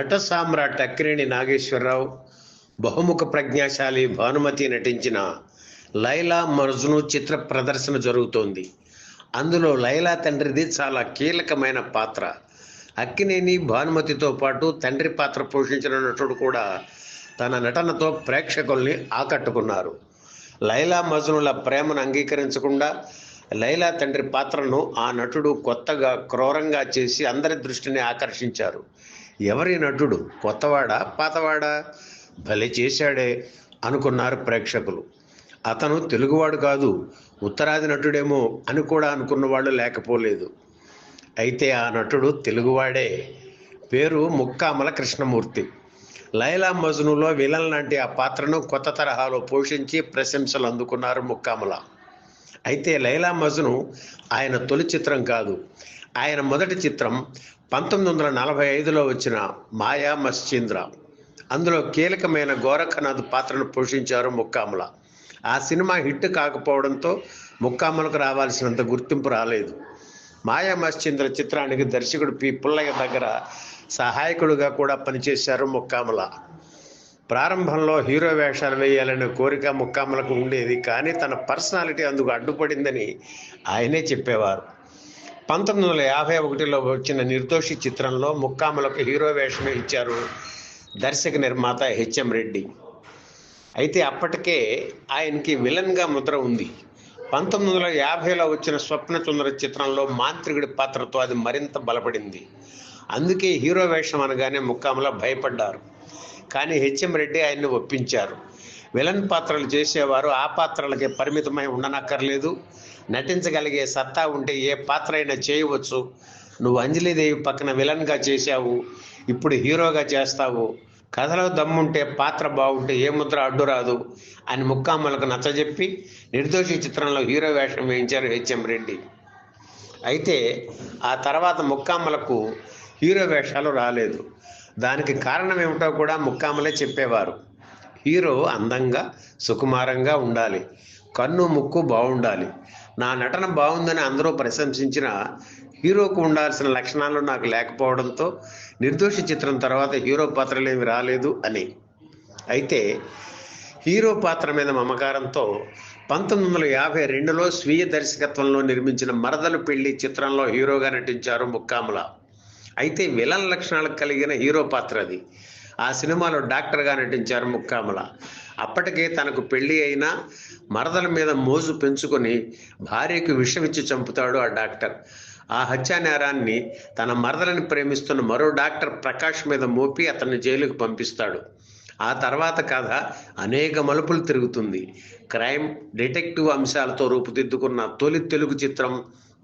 నట సామ్రాట్ అక్కినేని నాగేశ్వరరావు, బహుముఖ ప్రజ్ఞాశాలి భానుమతి నటించిన లైలా మజ్ను చిత్ర ప్రదర్శన జరుగుతోంది. అందులో లైలా తండ్రిది చాలా కీలకమైన పాత్ర. అక్కినేని, భానుమతితో పాటు తండ్రి పాత్ర పోషించిన నటుడు కూడా తన నటనతో ప్రేక్షకుల్ని ఆకట్టుకున్నారు. లైలా మజ్నుల ప్రేమను అంగీకరించకుండా లైలా తండ్రి పాత్రను ఆ నటుడు కొత్తగా క్రూరంగా చేసి అందరి దృష్టిని ఆకర్షించారు. ఎవరి నటుడు, కొత్తవాడా పాతవాడా? భలే చేశాడే అనుకున్నారు ప్రేక్షకులు. అతను తెలుగువాడు కాదు, ఉత్తరాది నటుడేమో అని కూడా అనుకున్న వాళ్ళు లేకపోలేదు. అయితే ఆ నటుడు తెలుగువాడే. పేరు ముక్కామల కృష్ణమూర్తి. లైలా మజ్నులో విలన్ లాంటి ఆ పాత్రను కొత్త తరహాలో పోషించి ప్రశంసలు అందుకున్నారు ముక్కామల. అయితే లైలా మజ్ను ఆయన తొలి చిత్రం కాదు. ఆయన మొదటి చిత్రం 1945లో వచ్చిన మాయా మశ్చీంద్ర. అందులో కీలకమైన గోరఖనాథ్ పాత్రను పోషించారు ముక్కామల. ఆ సినిమా హిట్ కాకపోవడంతో ముక్కామలకు రావాల్సినంత గుర్తింపు రాలేదు. మాయా మశ్చీంద్ర చిత్రానికి దర్శకుడు పి. పుల్లయ్య దగ్గర సహాయకుడిగా కూడా పనిచేశారు ముక్కామల. ప్రారంభంలో హీరో వేషాలు వేయాలనే కోరిక ముక్కామలకు ఉండేది, కానీ తన పర్సనాలిటీ అందుకు అడ్డుపడిందని ఆయనే చెప్పేవారు. 1951లో వచ్చిన నిర్దోషి చిత్రంలో ముక్కామలకు హీరో వేషమే ఇచ్చారు దర్శక నిర్మాత హెచ్ఎం రెడ్డి. అయితే అప్పటికే ఆయనకి విలన్గా ముద్ర ఉంది. 1950లో వచ్చిన స్వప్నసుందర చిత్రంలో మాంత్రికుడి పాత్రతో అది మరింత బలపడింది. అందుకే హీరో వేషం అనగానే ముక్కామల భయపడ్డారు. కానీ హెచ్ఎం రెడ్డి ఆయన్ని ఒప్పించారు. విలన్ పాత్రలు చేసేవారు ఆ పాత్రలకే పరిమితమై ఉండనక్కర్లేదు, నటించగలిగే సత్తా ఉంటే ఏ పాత్ర అయినా చేయవచ్చు. నువ్వు అంజలిదేవి పక్కన విలన్గా చేశావు, ఇప్పుడు హీరోగా చేస్తావు, కథలో దమ్ముంటే పాత్ర బాగుంటే ఏ ముద్ర అడ్డురాదు అని ముక్కామలకు నచ్చజెప్పి నిర్దోషి చిత్రంలో హీరో వేషం వేయించారు హెచ్ఎం రెడ్డి. అయితే ఆ తర్వాత ముక్కామలకు హీరో వేషాలు రాలేదు. దానికి కారణం ఏమిటో కూడా ముక్కామలే చెప్పేవారు. హీరో అందంగా సుకుమారంగా ఉండాలి, కన్ను ముక్కు బాగుండాలి. నా నటన బాగుందని అందరూ ప్రశంసించిన హీరోకు ఉండాల్సిన లక్షణాలు నాకు లేకపోవడంతో నిర్దోషి చిత్రం తర్వాత హీరో పాత్రలేమి రాలేదు అని. అయితే హీరో పాత్ర మీద మమకారంతో 1952లో స్వీయ దర్శకత్వంలో నిర్మించిన మరదలు పెళ్లి చిత్రంలో హీరోగా నటించారు ముక్కామల. అయితే విలన్ లక్షణాలు కలిగిన హీరో పాత్ర అది. ఆ సినిమాలో డాక్టర్గా నటించారు ముక్కామల. అప్పటికే తనకు పెళ్లి అయినా మరదల మీద మోజు పెంచుకొని భార్యకు విషమిచ్చి చంపుతాడు ఆ డాక్టర్. ఆ హత్యా నేరాన్ని తన మరదలని ప్రేమిస్తున్న మరో డాక్టర్ ప్రకాష్ మీద మోపి అతన్ని జైలుకు పంపిస్తాడు. ఆ తర్వాత కథ అనేక మలుపులు తిరుగుతుంది. క్రైమ్, డిటెక్టివ్ అంశాలతో రూపుదిద్దుకున్న తొలి తెలుగు చిత్రం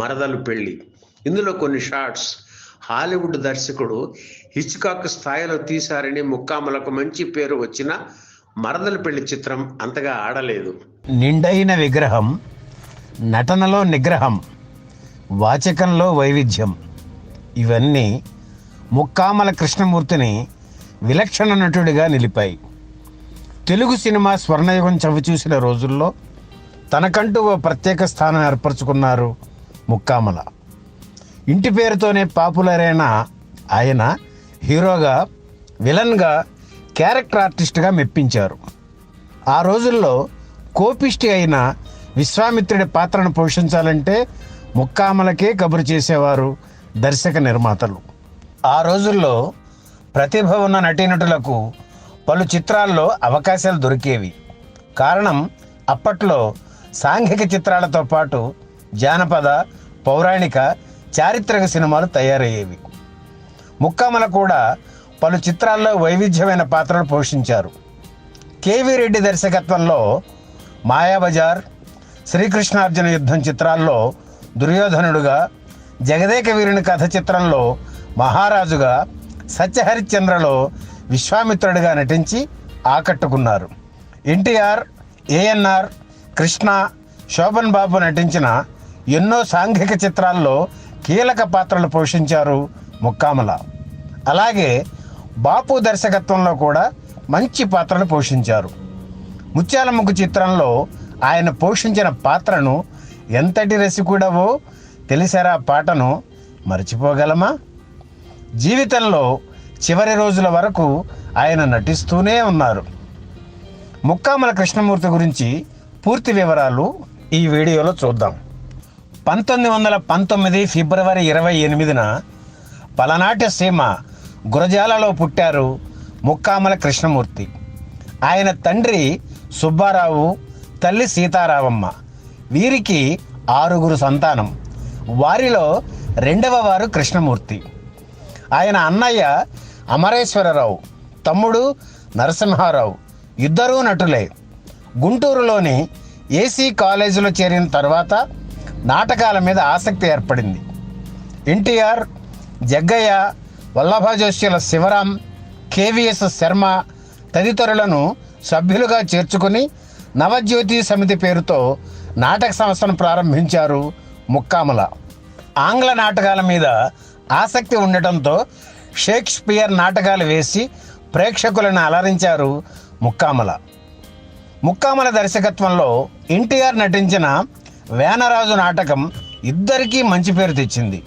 మరదలు పెళ్లి. ఇందులో కొన్ని షాట్స్ హాలీవుడ్ దర్శకుడు హిచ్కాక్ స్థాయిలో తీశారని ముక్కామలకు మంచి పేరు వచ్చిన మరదలు పెళ్లి చిత్రం అంతగా ఆడలేదు. నిండైన విగ్రహం, నటనలో నిగ్రహం, వాచకంలో వైవిధ్యం, ఇవన్నీ ముక్కామల కృష్ణమూర్తిని విలక్షణ నటుడిగా నిలిపాయి. తెలుగు సినిమా స్వర్ణయుగం చవిచూసిన రోజుల్లో తనకంటూ ఓ ప్రత్యేక స్థానం ఏర్పరచుకున్నారు ముక్కామల. ఇంటి పేరుతోనే పాపులర్ అయిన ఆయన హీరోగా, విలన్గా, క్యారెక్టర్ ఆర్టిస్ట్గా మెప్పించారు. ఆ రోజుల్లో కోపిష్టి అయిన విశ్వామిత్రుడి పాత్రను పోషించాలంటే ముక్కామలకే కబురు చేసేవారు దర్శక నిర్మాతలు. ఆ రోజుల్లో ప్రతిభ ఉన్న నటీనటులకు పలు చిత్రాల్లో అవకాశాలు దొరికేవి. కారణం, అప్పట్లో సాంఘిక చిత్రాలతో పాటు జానపద, పౌరాణిక, చారిత్రక సినిమాలు తయారయ్యేవి. ముక్కామల కూడా పలు చిత్రాల్లో వైవిధ్యమైన పాత్రలు పోషించారు. కేవీ రెడ్డి దర్శకత్వంలో మాయాబజార్, శ్రీకృష్ణార్జున యుద్ధం చిత్రాల్లో దుర్యోధనుడుగా, జగదేక వీరుని కథ చిత్రంలో మహారాజుగా, సత్యహరిశ్చంద్రలో విశ్వామిత్రుడిగా నటించి ఆకట్టుకున్నారు. ఎన్టీఆర్, ఏఎన్ఆర్, కృష్ణ, శోభన్ బాబు నటించిన ఎన్నో సాంఘిక చిత్రాల్లో కీలక పాత్రలు పోషించారు ముక్కామల. అలాగే బాపు దర్శకత్వంలో కూడా మంచి పాత్రలు పోషించారు. ముత్యాలముగ్గు చిత్రంలో ఆయన పోషించిన పాత్రను ఎంతటి రసికుడవో తెలిసారా పాటను మర్చిపోగలమా? జీవితంలో చివరి రోజుల వరకు ఆయన నటిస్తూనే ఉన్నారు. ముక్కామల కృష్ణమూర్తి గురించి పూర్తి వివరాలు ఈ వీడియోలో చూద్దాం. 1919 ఫిబ్రవరి 28న పలనాటి సీమ గురజాలలో పుట్టారు ముక్కామల కృష్ణమూర్తి. ఆయన తండ్రి సుబ్బారావు, తల్లి సీతారామమ్మ. వీరికి 6 సంతానం. వారిలో రెండవ వారు కృష్ణమూర్తి. ఆయన అన్నయ్య అమరేశ్వరరావు, తమ్ముడు నరసింహారావు. ఇద్దరూ నటులే. గుంటూరులోని ఏసీ కాలేజీలో చేరిన తర్వాత నాటకాల మీద ఆసక్తి ఏర్పడింది. ఎన్టీఆర్, జగ్గయ్య, వల్లభజోష్యుల శివరాం, కేవీఎస్ శర్మ తదితరులను సభ్యులుగా చేర్చుకుని నవజ్యోతి సమితి పేరుతో నాటక సంస్థను ప్రారంభించారు ముక్కామల. ఆంగ్ల నాటకాల మీద ఆసక్తి ఉండటంతో షేక్స్పియర్ నాటకాలు వేసి ప్రేక్షకులను అలరించారు ముక్కామల. ముక్కామల దర్శకత్వంలో ఎన్టీఆర్ నటించిన వేనరాజు నాటకం ఇద్దరికీ మంచి పేరు తెచ్చింది.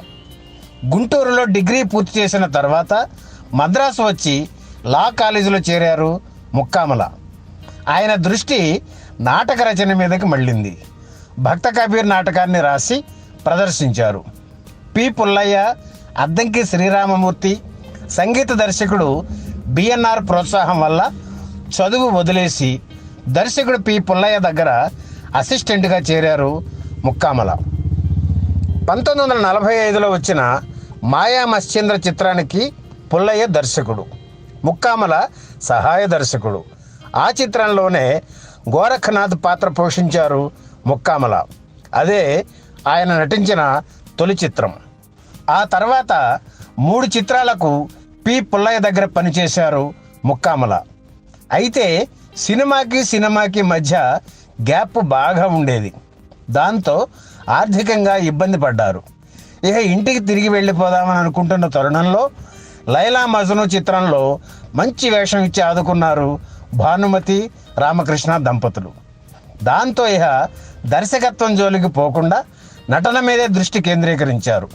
గుంటూరులో డిగ్రీ పూర్తి చేసిన తర్వాత మద్రాసు వచ్చి లా కాలేజీలో చేరారు ముక్కామల. ఆయన దృష్టి నాటక రచన మీదకి మళ్ళింది. భక్త కబీర్ నాటకాన్ని రాసి ప్రదర్శించారు. పి పుల్లయ్య, అద్దంకి శ్రీరామమూర్తి, సంగీత దర్శకుడు బిఎన్ఆర్ ప్రోత్సాహం వల్ల చదువు వదిలేసి దర్శకుడు పి పుల్లయ్య దగ్గర అసిస్టెంట్గా చేరారు ముక్కామల. 1945లో వచ్చిన మాయా మశ్చంద్ర చిత్రానికి పుల్లయ్య దర్శకుడు, ముక్కామల సహాయ దర్శకుడు. ఆ చిత్రంలోనే గోరఖనాథ్ పాత్ర పోషించారు ముక్కామల. అదే ఆయన నటించిన తొలి చిత్రం. ఆ తర్వాత 3 చిత్రాలకు పి పుల్లయ్య దగ్గర పనిచేశారు ముక్కామల. అయితే సినిమాకి మధ్య గ్యాప్ బాగా ఉండేది. దాంతో ఆర్థికంగా ఇబ్బంది పడ్డారు. ఇక ఇంటికి తిరిగి వెళ్ళిపోదామని అనుకుంటున్న తరుణంలో లైలా మజ్ను చిత్రంలో మంచి వేషం ఇచ్చి ఆదుకున్నారు భానుమతి రామకృష్ణ దంపతులు. దాంతో ఇక దర్శకత్వం జోలికి పోకుండా నటన మీదే దృష్టి కేంద్రీకరించారు.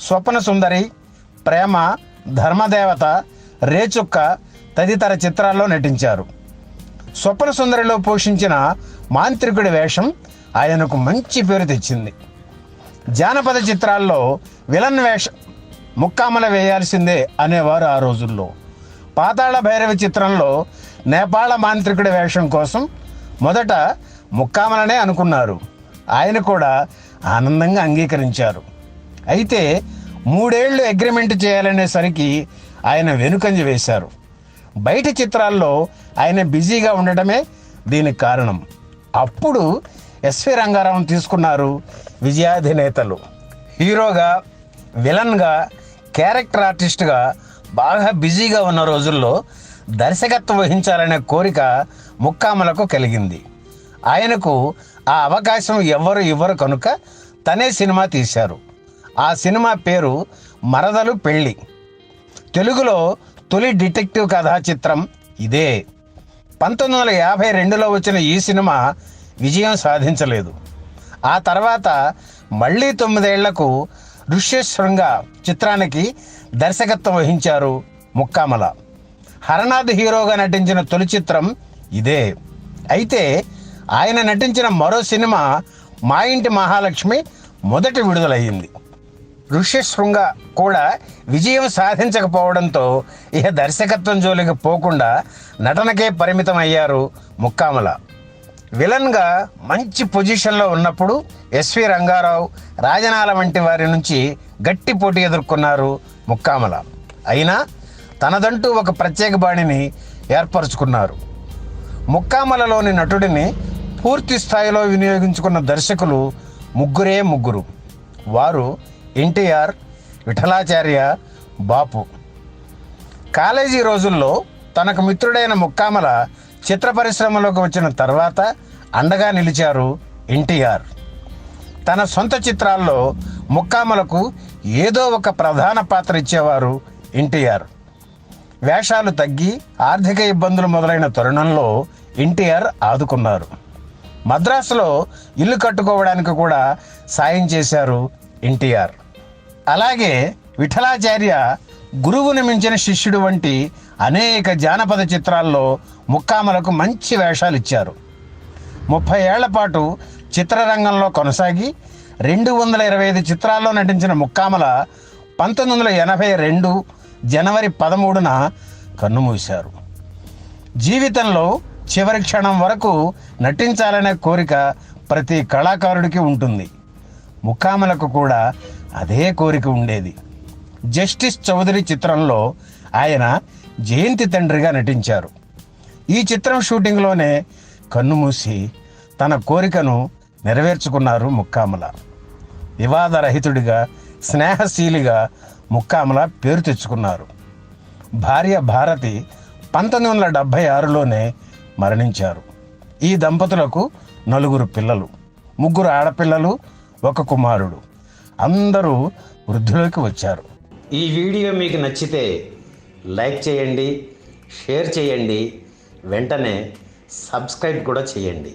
స్వప్న సుందరి, ప్రేమ, ధర్మదేవత, రేచుక్క తదితర చిత్రాల్లో నటించారు. స్వప్న సుందరిలో పోషించిన మాంత్రికుడి వేషం ఆయనకు మంచి పేరు తెచ్చింది. జానపద చిత్రాల్లో విలన్ వేషం ముక్కామల వేయాల్సిందే అనేవారు ఆ రోజుల్లో. పాతాళ భైరవి చిత్రంలో నేపాళ మాంత్రికుడి వేషం కోసం మొదట ముక్కామలనే అనుకున్నారు. ఆయన కూడా ఆనందంగా అంగీకరించారు. అయితే 3 ఏళ్లు అగ్రిమెంట్ చేయాలనేసరికి ఆయన వెనుకంజ వేశారు. బయట చిత్రాల్లో ఆయన బిజీగా ఉండటమే దీనికి కారణం. అప్పుడు ఎస్వి రంగారావు తీసుకున్నారు విజయాధినేతలు. హీరోగా, విలన్గా, క్యారెక్టర్ ఆర్టిస్ట్గా బాగా బిజీగా ఉన్న రోజుల్లో దర్శకత్వం వహించాలనే కోరిక ముక్కామలకు కలిగింది. ఆయనకు ఆ అవకాశం ఎవ్వరు ఇవ్వరు కనుక తనే సినిమా తీశారు. ఆ సినిమా పేరు మరదలు పెళ్ళి. తెలుగులో తొలి డిటెక్టివ్ కథా చిత్రం ఇదే. 1952లో వచ్చిన ఈ సినిమా విజయం సాధించలేదు. ఆ తర్వాత మళ్ళీ 9 ఏళ్లకు ఋష్యశృంగ చిత్రానికి దర్శకత్వం వహించారు ముక్కామల. హరనాథ్ హీరోగా నటించిన తొలి చిత్రం ఇదే. అయితే ఆయన నటించిన మరో సినిమా మా ఇంటి మహాలక్ష్మి మొదట విడుదలయ్యింది. ఋష్యశృంగ కూడా విజయం సాధించకపోవడంతో ఇక దర్శకత్వం జోలికి పోకుండా నటనకే పరిమితం అయ్యారు ముక్కామల. విలన్గా మంచి పొజిషన్లో ఉన్నప్పుడు ఎస్వి రంగారావు, రాజనాల వంటి వారి నుంచి గట్టి పోటీ ఎదుర్కొన్నారు ముక్కామల. అయినా తనదంటూ ఒక ప్రత్యేక బాణిని ఏర్పరచుకున్నారు. ముక్కామలలోని నటుడిని పూర్తి స్థాయిలో వినియోగించుకున్న దర్శకులు ముగ్గురు. వారు ఎన్టీఆర్, విఠలాచార్య, బాపు. కాలేజీ రోజుల్లో తనకు మిత్రుడైన ముక్కామల చిత్ర పరిశ్రమలోకి వచ్చిన తర్వాత అండగా నిలిచారు ఎన్టీఆర్. తన సొంత చిత్రాల్లో ముక్కామలకు ఏదో ఒక ప్రధాన పాత్ర ఇచ్చేవారు ఎన్టీఆర్. వేషాలు తగ్గి ఆర్థిక ఇబ్బందులు మొదలైన తరుణంలో ఎన్టీఆర్ ఆదుకున్నారు. మద్రాసులో ఇల్లు కట్టుకోవడానికి కూడా సాయం చేశారు ఎన్టీఆర్. అలాగే విఠలాచార్య గురువుని మించిన శిష్యుడు వంటి అనేక జానపద చిత్రాల్లో ముక్కామలకు మంచి వేషాలు ఇచ్చారు. 30 ఏళ్ల పాటు చిత్రరంగంలో కొనసాగి 225 చిత్రాల్లో నటించిన ముక్కామల 1982 జనవరి 13న కన్నుమూశారు. జీవితంలో చివరి క్షణం వరకు నటించాలనే కోరిక ప్రతి కళాకారుడికి ఉంటుంది. ముక్కామలకు కూడా అదే కోరిక ఉండేది. జస్టిస్ చౌదరి చిత్రంలో ఆయన జయంతి తండ్రిగా నటించారు. ఈ చిత్రం షూటింగ్లోనే కన్నుమూసి తన కోరికను నెరవేర్చుకున్నారు ముక్కామల. వివాదరహితుడిగా, స్నేహశీలిగా ముక్కామల పేరు తెచ్చుకున్నారు. భార్య భారతి 1976లోనే మరణించారు. ఈ దంపతులకు 4 పిల్లలు, 3 ఆడపిల్లలు, 1 కుమారుడు. అందరూ వృద్ధిలోకి వచ్చారు. ఈ వీడియో మీకు నచ్చితే లైక్ చేయండి, షేర్ చేయండి, వెంటనే సబ్స్క్రైబ్ కూడా చేయండి.